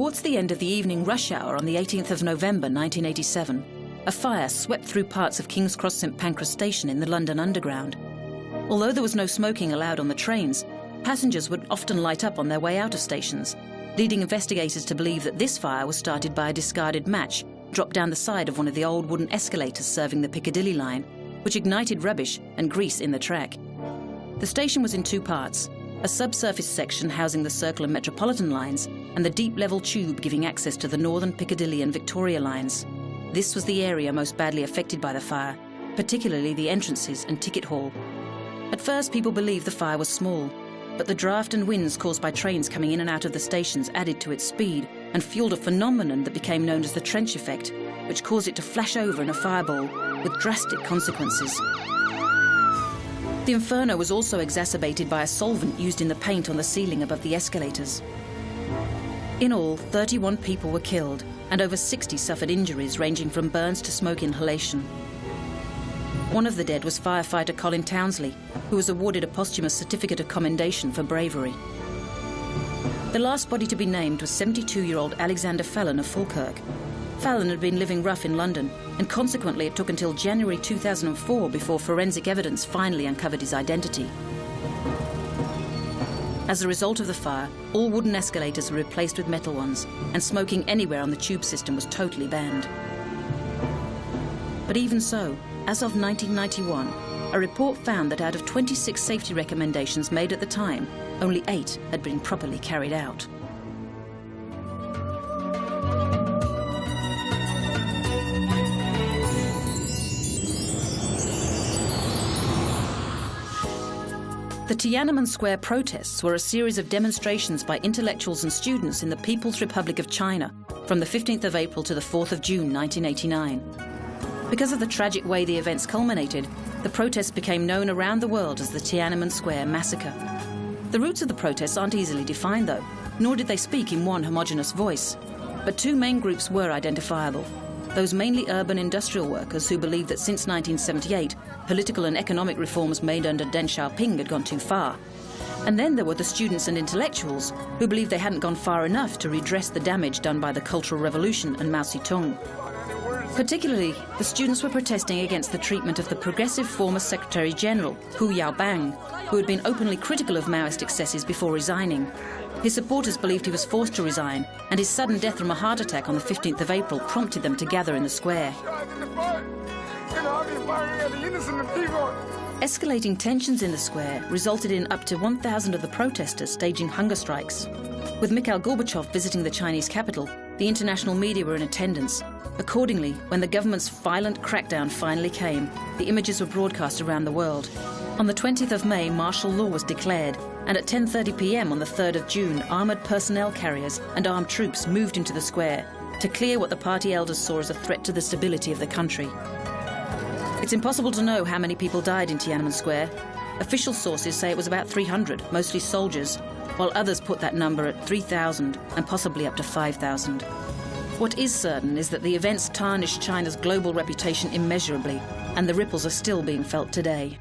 Towards the end of the evening rush hour on the 18th of November 1987, a fire swept through parts of King's Cross St Pancras station in the London Underground. Although there was no smoking allowed on the trains, passengers would often light up on their way out of stations, leading investigators to believe that this fire was started by a discarded match dropped down the side of one of the old wooden escalators serving the Piccadilly line, which ignited rubbish and grease in the track. The station was in two parts: a subsurface section housing the Circle and Metropolitan lines, and the deep-level tube giving access to the Northern Piccadilly and Victoria lines. This was the area most badly affected by the fire, particularly the entrances and ticket hall. At first, people believed the fire was small, but the draft and winds caused by trains coming in and out of the stations added to its speed and fueled a phenomenon that became known as the trench effect, which caused it to flash over in a fireball with drastic consequences. The inferno was also exacerbated by a solvent used in the paint on the ceiling above the escalators. In all, 31 people were killed, and over 60 suffered injuries ranging from burns to smoke inhalation. One of the dead was firefighter Colin Townsley, who was awarded a posthumous certificate of commendation for bravery. The last body to be named was 72-year-old Alexander Fallon of Falkirk. Fallon had been living rough in London, and consequently it took until January 2004 before forensic evidence finally uncovered his identity. As a result of the fire, all wooden escalators were replaced with metal ones, and smoking anywhere on the tube system was totally banned. But even so, as of 1991, a report found that out of 26 safety recommendations made at the time, only 8 had been properly carried out. The Tiananmen Square protests were a series of demonstrations by intellectuals and students in the People's Republic of China from the 15th of April to the 4th of June 1989. Because of the tragic way the events culminated, the protests became known around the world as the Tiananmen Square Massacre. The roots of the protests aren't easily defined though, nor did they speak in one homogeneous voice. But two main groups were identifiable. Those mainly urban industrial workers who believed that since 1978, political and economic reforms made under Deng Xiaoping had gone too far. And then there were the students and intellectuals who believed they hadn't gone far enough to redress the damage done by the Cultural Revolution and Mao Zedong. Particularly, the students were protesting against the treatment of the progressive former Secretary-General, Hu Yaobang, who had been openly critical of Maoist excesses before resigning. His supporters believed he was forced to resign, and his sudden death from a heart attack on the 15th of April prompted them to gather in the square. Escalating tensions in the square resulted in up to 1,000 of the protesters staging hunger strikes. With Mikhail Gorbachev visiting the Chinese capital, the international media were in attendance. Accordingly, when the government's violent crackdown finally came, the images were broadcast around the world. On the 20th of May, martial law was declared, and at 10:30 p.m. on the 3rd of June, armoured personnel carriers and armed troops moved into the square to clear what the party elders saw as a threat to the stability of the country. It's impossible to know how many people died in Tiananmen Square. Official sources say it was about 300, mostly soldiers, while others put that number at 3,000 and possibly up to 5,000. What is certain is that the events tarnished China's global reputation immeasurably, and the ripples are still being felt today.